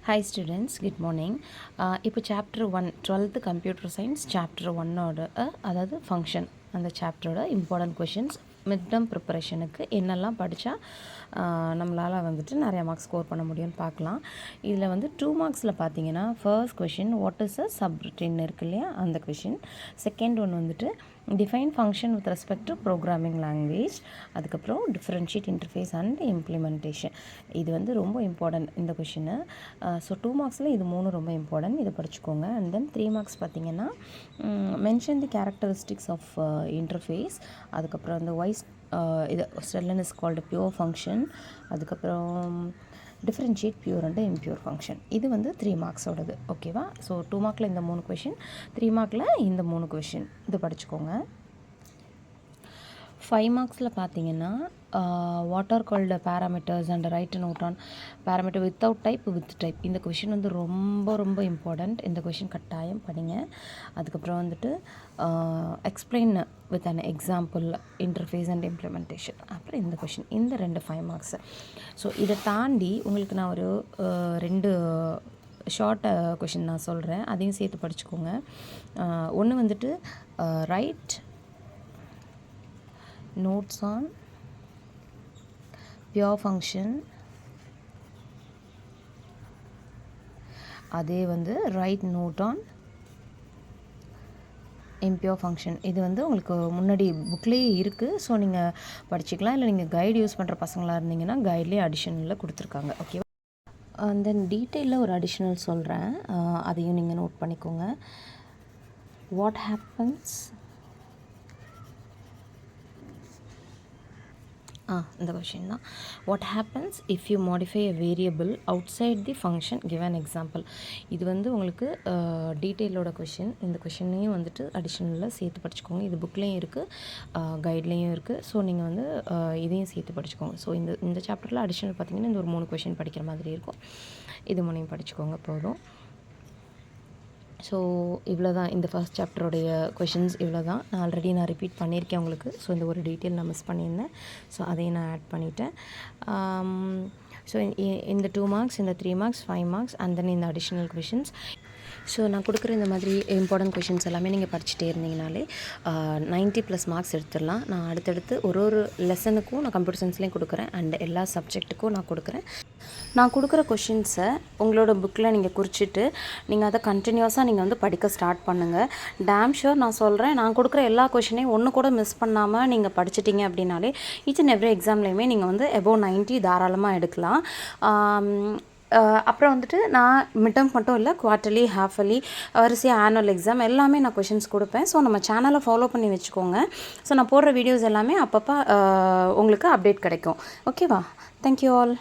Hi students, good morning. இப்போ chapter 1 12th computer science chapter 1ஓட அதாவது function அந்த சாப்டரோட important questions mid term ப்ரிப்பரேஷனுக்கு என்னெல்லாம் படித்தா நம்மளால் வந்துட்டு நிறையா மார்க்ஸ் ஸ்கோர் பண்ண முடியும்னு பார்க்கலாம். இதில் வந்து 2 மார்க்ஸில் பார்த்தீங்கன்னா first question what is a subroutine இருக்கு இல்லையா, அந்த கொஷின். செகண்ட் ஒன் வந்துட்டு define function with respect to programming language, அதுக்கப்புறம் டிஃப்ரென்ஷியேட் இன்டர்ஃபேஸ் அண்ட் இம்ப்ளிமெண்டேஷன். இது வந்து ரொம்ப இம்பார்ட்டன்ட் இந்த கொஷின்னு. ஸோ 2 மார்க்ஸில் இது 3 ரொம்ப இம்பார்ட்டன்ட், இதை படிச்சுக்கோங்க. அண்ட் தென் 3 மார்க்ஸ் பார்த்தீங்கன்னா mention the characteristics of interface, அதுக்கப்புறம் அந்த வாய்ஸ் இது செல்லன் இஸ் கால்டு பியூர் ஃபங்க்ஷன், அதுக்கப்புறம் differentiate pure and impure function. இது வந்து 3 மார்க்ஸோடது. ஓகேவா? ஸோ 2 மார்க்கில் இந்த 3 கொஷின், 3 மார்க்கில் இந்த 3 கொஷின் இது படிச்சுக்கோங்க. 5 மார்க்ஸில் பார்த்தீங்கன்னா what are called parameters and write note on parameter without type with type. இந்த கொஷின் வந்து ரொம்ப ரொம்ப இம்பார்ட்டண்ட். இந்த கொஷின் கட்டாயம் படிங்க. அதுக்கப்புறம் வந்துட்டு explain with an example interface and implementation. அப்புறம் இந்த கொஷின், இந்த 2 5 மார்க்ஸு. ஸோ இதை தாண்டி உங்களுக்கு நான் ஒரு 2 ஷார்ட் கொஷின் நான் சொல்கிறேன், அதையும் சேர்த்து படிச்சுக்கோங்க. ஒன்று வந்துட்டு right notes on pure function, அதே வந்து write note on impure function. இது வந்து உங்களுக்கு முன்னாடி புக்லேயே இருக்குது, ஸோ நீங்கள் படிச்சுக்கலாம். இல்லை நீங்கள் கைடு யூஸ் பண்ணுற பசங்களாக இருந்தீங்கன்னா கைட்லேயே அடிஷனலில் கொடுத்துருக்காங்க. ஓகே, அண்ட் தென் டீட்டெயிலில் ஒரு அடிஷ்னல் சொல்கிறேன், அதையும் நீங்கள் நோட் பண்ணிக்கோங்க. வாட் ஹேப்பன்ஸ் இந்த கொஷின் தான். What happens if you modify a variable outside the function give an example. இது வந்து உங்களுக்கு டீட்டெயிலோட கொஷின். இந்த கொஷினையும் வந்துட்டு அடிஷ்னலில் சேர்த்து படிச்சுக்கோங்க. இது புக்லேயும் இருக்குது, கைட்லேயும் இருக்குது. ஸோ நீங்கள் வந்து இதையும் சேர்த்து படிச்சுக்கோங்க. ஸோ இந்த சாப்டரில் அடிஷ்னல் பார்த்தீங்கன்னா இந்த ஒரு 3 கொஷின் படிக்கிற மாதிரி இருக்கும். இது 3 படிச்சுக்கோங்க போதும். ஸோ இவ்வளோ தான் இந்த ஃபர்ஸ்ட் சாப்டருடைய கொஷின்ஸ். இவ்வளோ தான். ஆல்ரெடி நான் ரிப்பீட் பண்ணியிருக்கேன் உங்களுக்கு. ஸோ இந்த ஒரு டீட்டெயில் நான் மிஸ் பண்ணியிருந்தேன், ஸோ அதையும் நான் ஆட் பண்ணிட்டேன். ஸோ இந்த 2 மார்க்ஸ், இந்த 3 மார்க்ஸ், 5 மார்க்ஸ் அண்ட் தென் இந்த அடிஷ்னல் கொஷின்ஸ். ஸோ நான் கொடுக்குற இந்த மாதிரி இம்பார்ட்டன்ட் கொஷின்ஸ் எல்லாமே நீங்கள் படிச்சுட்டே இருந்தீங்கனாலே 90+ மார்க்ஸ் எடுத்துடலாம். நான் அடுத்தடுத்து ஒரு லெசனுக்கும் நான் கம்ப்யூட்டர் சயின்ஸ்லேயும் கொடுக்குறேன் அண்ட் எல்லா சப்ஜெக்ட்டுக்கும் நான் கொடுக்குறேன். நான் கொடுக்குற கொஷின்ஸை உங்களோட புக்கில் நீங்கள் குறிச்சிட்டு நீங்கள் அதை கண்டினியூஸாக நீங்கள் வந்து படிக்க ஸ்டார்ட் பண்ணுங்கள். டேம் ஷூர் நான் சொல்கிறேன், நான் கொடுக்குற எல்லா கொஷினையும் ஒன்று கூட மிஸ் பண்ணாமல் நீங்கள் படிச்சிட்டிங்க அப்படின்னாலே ஈச் அண்ட் எவ்ரி எக்ஸாம்லேயுமே நீங்கள் வந்து above 90 தாராளமாக எடுக்கலாம். அப்புறம் வந்துட்டு நான் மிட்டர்ம் மட்டும் இல்லை, குவார்ட்டர்லி, ஹாஃபலி, வரிசையாக ஆனுவல் எக்ஸாம் எல்லாமே நான் கொஷின்ஸ் கொடுப்பேன். ஸோ நம்ம சேனலை ஃபாலோ பண்ணி வச்சுக்கோங்க. ஸோ நான் போடுற வீடியோஸ் எல்லாமே அப்பப்போ உங்களுக்கு அப்டேட் கிடைக்கும். ஓகேவா? Thank you all.